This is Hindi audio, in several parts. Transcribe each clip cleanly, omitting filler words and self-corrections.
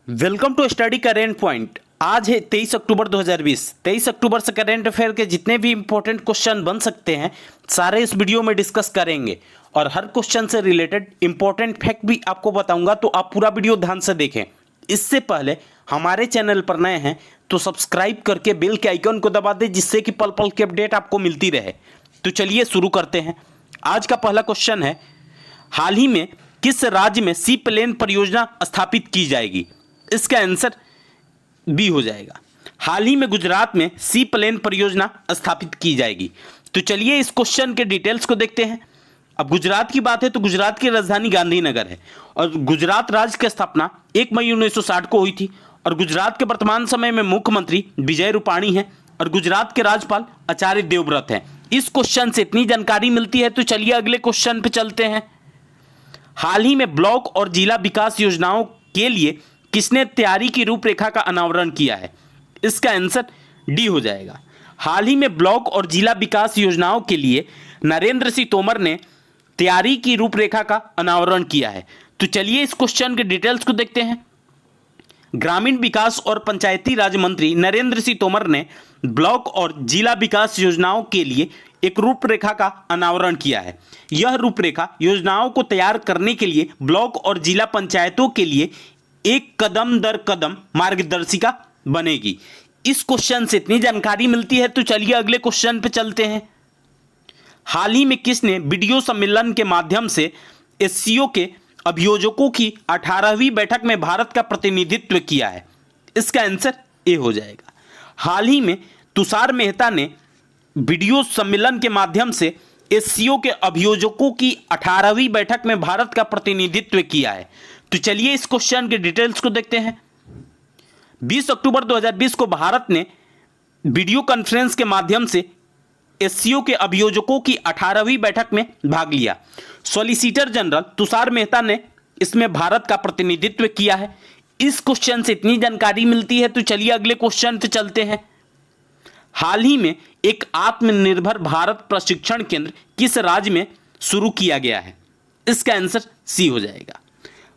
Welcome to study current point. आज है 23 अक्टूबर 2020। 23 अक्टूबर से करेंट अफेयर के जितने भी इंपॉर्टेंट क्वेश्चन बन सकते हैं सारे इस वीडियो में डिस्कस करेंगे और हर क्वेश्चन से रिलेटेड इंपॉर्टेंट फैक्ट भी आपको बताऊंगा, तो आप पूरा वीडियो ध्यान से देखें। इससे पहले हमारे चैनल पर नए हैं तो सब्सक्राइब करके बेल के आइकन को दबा दें, जिससे कि पल पल की अपडेट आपको मिलती रहे। तो चलिए शुरू करते हैं। आज का पहला क्वेश्चन है, हाल ही में किस राज्य में सी प्लेन परियोजना स्थापित की जाएगी? इसका आंसर बी हो जाएगा। हाल ही में गुजरात में सी प्लेन परियोजना स्थापित की जाएगी। तो चलिए इस क्वेश्चन के डिटेल्स को देखते हैं। अब गुजरात की बात है तो गुजरात की राजधानी गांधीनगर है और गुजरात राज्य की स्थापना 1 मई 1960 को हुई थी और गुजरात के वर्तमान समय में मुख्यमंत्री विजय रूपाणी हैं और गुजरात के राज्यपाल आचार्य देवव्रत हैं। इस क्वेश्चन से इतनी जानकारी मिलती है। तो चलिए अगले क्वेश्चन पे चलते हैं। हाल ही में ब्लॉक और जिला विकास योजनाओं के लिए किसने तैयारी की रूपरेखा का अनावरण किया है? इसका आंसर डी हो जाएगा। हाल ही में ब्लॉक और जिला विकास योजनाओं के लिए नरेंद्र सिंह तोमर ने तैयारी की रूपरेखा का अनावरण किया है। तो चलिए इस क्वेश्चन के डिटेल्स को देखते हैं। ग्रामीण विकास और पंचायती राज मंत्री नरेंद्र सिंह तोमर ने ब्लॉक और जिला विकास योजनाओं के लिए एक रूपरेखा का अनावरण किया है। यह रूपरेखा योजनाओं को तैयार करने के लिए ब्लॉक और जिला पंचायतों के लिए एक कदम दर कदम मार्गदर्शिका बनेगी। इस क्वेश्चन से इतनी जानकारी मिलती है। तो चलिए अगले क्वेश्चन पे चलते हैं। हाल ही में किसने वीडियो सम्मेलन के माध्यम से एससीओ के अभियोजकों की 18वीं बैठक में भारत का प्रतिनिधित्व किया है? इसका आंसर ए हो जाएगा। हाल ही में तुषार मेहता ने वीडियो सम्मेलन के माध्यम से एससीओ के अभियोजकों की 18वीं बैठक में भारत का प्रतिनिधित्व किया है। तो चलिए इस क्वेश्चन के डिटेल्स को देखते हैं। 20 अक्टूबर 2020 को भारत ने वीडियो कॉन्फ्रेंस के माध्यम से एससीओ के अभियोजकों की 18वीं बैठक में भाग लिया। सॉलिसिटर जनरल तुषार मेहता ने इसमें भारत का प्रतिनिधित्व किया है। इस क्वेश्चन से इतनी जानकारी मिलती है। तो चलिए अगले क्वेश्चन पे चलते हैं। हाल ही में एक आत्मनिर्भर भारत प्रशिक्षण केंद्र किस राज्य में शुरू किया गया है? इसका आंसर सी हो जाएगा।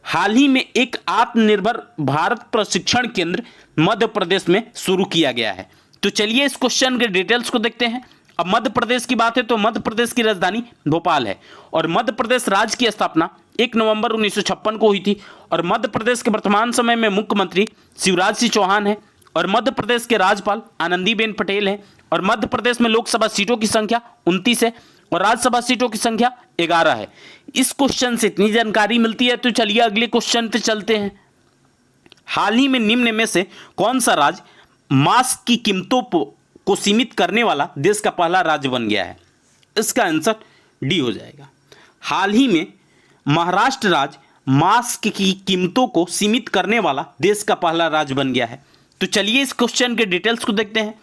हाल ही में एक आत्मनिर्भर भारत प्रशिक्षण केंद्र मध्य प्रदेश में शुरू किया गया है। तो चलिए इस क्वेश्चन के डिटेल्स को देखते हैं। अब मध्य प्रदेश की बात है तो मध्य प्रदेश की राजधानी भोपाल है और मध्य प्रदेश राज्य की स्थापना 1 नवंबर 1956 को हुई थी और मध्य प्रदेश के वर्तमान समय में मुख्यमंत्री शिवराज सिंह चौहान है और मध्य प्रदेश के राज्यपाल आनंदीबेन पटेल हैं और मध्य प्रदेश में लोकसभा सीटों की संख्या 29 है और राज्यसभा सीटों की संख्या 11 है। इस क्वेश्चन से इतनी जानकारी मिलती है। तो चलिए अगले क्वेश्चन पे चलते हैं। हाल ही में निम्न में से कौन सा राज्य मास्क की कीमतों को सीमित करने वाला देश का पहला राज्य बन गया है? इसका आंसर डी हो जाएगा। हाल ही में महाराष्ट्र राज्य मास्क की कीमतों को सीमित करने वाला देश का पहला राज्य बन गया है। तो चलिए इस क्वेश्चन के डिटेल्स को देखते हैं।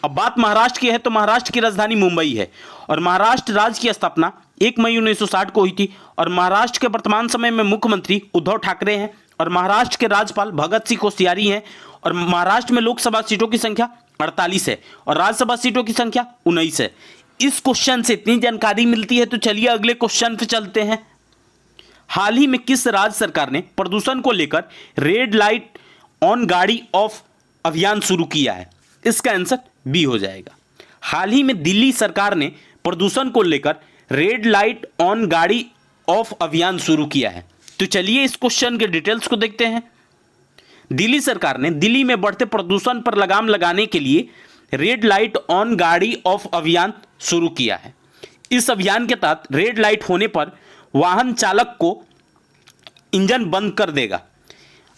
अब बात महाराष्ट्र की है तो महाराष्ट्र की राजधानी मुंबई है और महाराष्ट्र राज्य की स्थापना 1 मई 1960 को हुई थी और महाराष्ट्र के वर्तमान समय में मुख्यमंत्री उद्धव ठाकरे हैं और महाराष्ट्र के राज्यपाल भगत सिंह कोश्यारी हैं और महाराष्ट्र में लोकसभा सीटों की संख्या 48 है और राज्यसभा सीटों की संख्या 19 है। इस क्वेश्चन से इतनी जानकारी मिलती है। तो चलिए अगले क्वेश्चन पे चलते हैं। हाल ही में किस राज्य सरकार ने प्रदूषण को लेकर रेड लाइट ऑन गाड़ी ऑफ अभियान शुरू किया है? इसका आंसर बी हो जाएगा। हाल ही में दिल्ली सरकार ने प्रदूषण को लेकर रेड लाइट ऑन गाड़ी ऑफ अभियान शुरू किया है। तो चलिए इस क्वेश्चन के डिटेल्स को देखते हैं। दिल्ली सरकार ने दिल्ली में बढ़ते प्रदूषण पर लगाम लगाने के लिए रेड लाइट ऑन गाड़ी ऑफ अभियान शुरू किया है। इस अभियान के तहत रेड लाइट होने पर वाहन चालक को इंजन बंद कर देगा।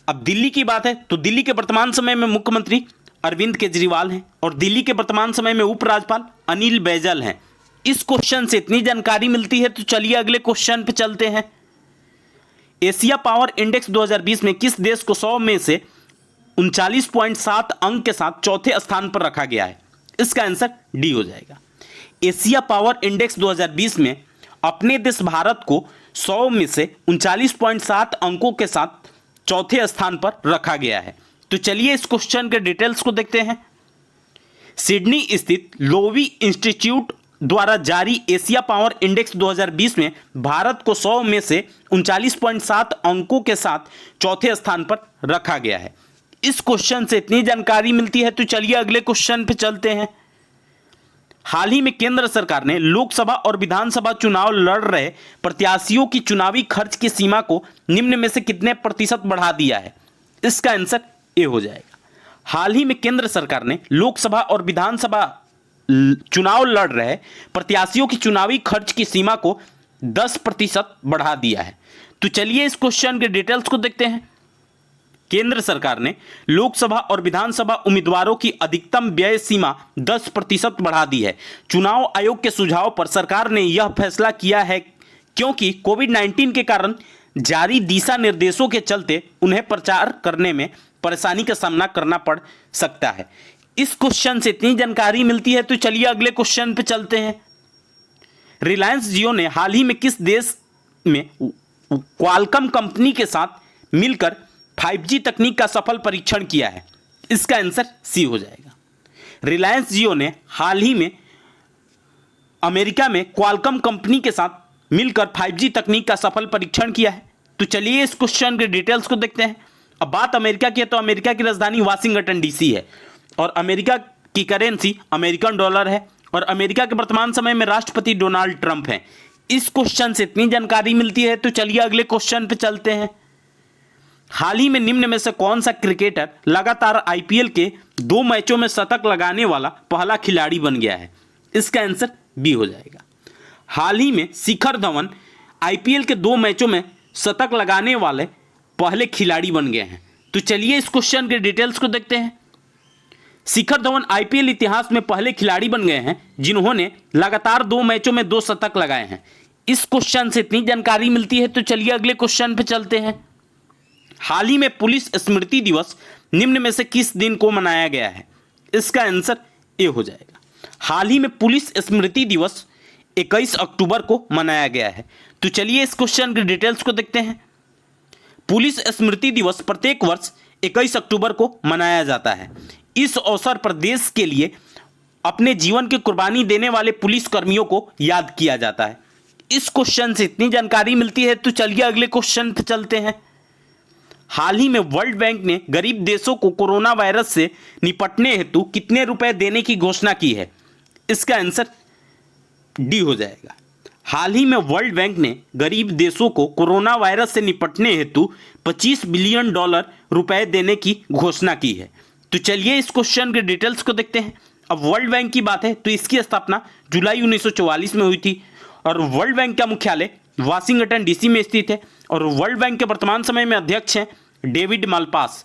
अब दिल्ली की बात है तो दिल्ली के वर्तमान समय में मुख्यमंत्री अरविंद केजरीवाल हैं और दिल्ली के वर्तमान समय में उपराज्यपाल अनिल बैजल हैं। इस क्वेश्चन से इतनी जानकारी मिलती है। तो चलिए अगले क्वेश्चन पे चलते हैं। एशिया पावर इंडेक्स 2020 में किस देश को 100 में से 39.7 अंक के साथ चौथे स्थान पर रखा गया है? इसका आंसर डी हो जाएगा। एशिया पावर इंडेक्स 2020 में अपने देश भारत को 100 में से 39.7 अंकों के साथ चौथे स्थान पर रखा गया है। तो चलिए इस क्वेश्चन के डिटेल्स को देखते हैं। सिडनी स्थित लोवी इंस्टीट्यूट द्वारा जारी एशिया पावर इंडेक्स 2020 में भारत को 100 में से 39.7 अंकों के साथ चौथे स्थान पर रखा गया है। इस क्वेश्चन से इतनी जानकारी मिलती है, तो चलिए अगले क्वेश्चन पे चलते हैं। हाल ही में केंद्र सरकार ने लोकसभा और विधानसभा चुनाव लड़ रहे प्रत्याशियों की चुनावी खर्च की सीमा को निम्न में से कितने प्रतिशत बढ़ा दिया है? इसका आंसर ए हो जाएगा। हाल ही में केंद्र सरकार ने लोकसभा और विधानसभा चुनाव लड़ रहे प्रत्याशियों की चुनावी खर्च की सीमा को 10% बढ़ा दिया है। तो चलिए इस क्वेश्चन के डिटेल्स को देखते हैं। केंद्र सरकार ने लोकसभा और विधानसभा उम्मीदवारों की अधिकतम व्यय सीमा 10% बढ़ा दी है। चुनाव आयोग के सुझाव पर सरकार ने यह फैसला किया है क्योंकि कोविड-19 के कारण जारी दिशा निर्देशों के चलते उन्हें प्रचार करने में परेशानी का सामना करना पड़ सकता है। इस क्वेश्चन से इतनी जानकारी मिलती है, तो चलिए अगले क्वेश्चन पे चलते हैं। रिलायंस जियो ने हाल ही में किस देश में क्वालकॉम कंपनी के साथ मिलकर 5G तकनीक का सफल परीक्षण किया है? इसका आंसर सी हो जाएगा। रिलायंस जियो ने हाल ही में अमेरिका में क्वालकॉम कंपनी के साथ मिलकर 5G तकनीक का सफल परीक्षण किया है। तो चलिए इस क्वेश्चन के डिटेल्स को देखते हैं। अब बात अमेरिका की है, तो अमेरिका की राजधानी वाशिंगटन डीसी है और अमेरिका की करेंसी अमेरिकन डॉलर है और अमेरिका के वर्तमान समय में राष्ट्रपति डोनाल्ड ट्रंप हैं। इस क्वेश्चन से इतनी जानकारी मिलती है, तो चलिए अगले क्वेश्चन पे चलते हैं। हाल ही में निम्न में से कौन सा क्रिकेटर लगातार आईपीएल के 2 मैचों में शतक लगाने वाला पहला खिलाड़ी बन गया है? इसका आंसर बी हो जाएगा। हाल ही में शिखर धवन आईपीएल के 2 मैचों में शतक लगाने वाले पहले खिलाड़ी बन गए हैं। तो चलिए इस क्वेश्चन के डिटेल्स को देखते हैं। शिखर धवन आईपीएल इतिहास में पहले खिलाड़ी बन गए हैं जिन्होंने लगातार 2 मैचों में 2 शतक लगाए हैं। इस क्वेश्चन से इतनी जानकारी मिलती है, तो चलिए अगले क्वेश्चन पे चलते हैं। हाल ही में पुलिस स्मृति दिवस निम्न में से किस दिन को मनाया गया है? इसका आंसर ए हो जाएगा। हाल ही में पुलिस स्मृति दिवस 21 अक्टूबर को मनाया गया है। तो चलिए इस क्वेश्चन के डिटेल्स को देखते हैं। पुलिस स्मृति दिवस प्रत्येक वर्ष 21 अक्टूबर को मनाया जाता है। इस अवसर पर देश के लिए अपने जीवन की कुर्बानी देने वाले पुलिस कर्मियों को याद किया जाता है। इस क्वेश्चन से इतनी जानकारी मिलती है, तो चलिए अगले क्वेश्चन पर चलते हैं। हाल ही में वर्ल्ड बैंक ने गरीब देशों को कोरोना वायरस से निपटने हेतु कितने रुपए देने की घोषणा की है? इसका आंसर डी हो जाएगा। हाल ही में वर्ल्ड बैंक ने गरीब देशों को कोरोना वायरस से निपटने हेतु $25 बिलियन रुपए देने की घोषणा की है। तो चलिए इस क्वेश्चन के डिटेल्स को देखते हैं। अब वर्ल्ड बैंक की बात है, तो इसकी स्थापना जुलाई 1944 में हुई थी और वर्ल्ड बैंक का मुख्यालय वाशिंगटन डीसी में स्थित है और वर्ल्ड बैंक के वर्तमान समय में अध्यक्ष हैं डेविड मालपास।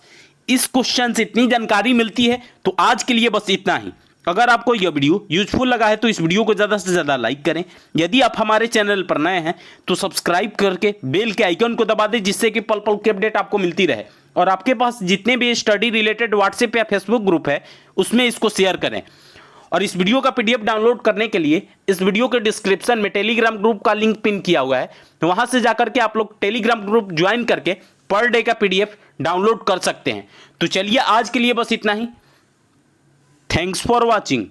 इस क्वेश्चन से इतनी जानकारी मिलती है, तो आज के लिए बस इतना ही। अगर आपको यह वीडियो यूजफुल लगा है तो इस वीडियो को ज़्यादा से ज़्यादा लाइक करें। यदि आप हमारे चैनल पर नए हैं तो सब्सक्राइब करके बेल के आइकन को दबा दें, जिससे कि पल पल की अपडेट आपको मिलती रहे। और आपके पास जितने भी स्टडी रिलेटेड व्हाट्सएप या फेसबुक ग्रुप है उसमें इसको शेयर करें। और इस वीडियो का पीडीएफ डाउनलोड करने के लिए इस वीडियो के डिस्क्रिप्शन में टेलीग्राम ग्रुप का लिंक पिन किया हुआ है, तो वहां से जाकर के आप लोग टेलीग्राम ग्रुप ज्वाइन करके पर डे का पीडीएफ डाउनलोड कर सकते हैं। तो चलिए आज के लिए बस इतना ही। Thanks for watching.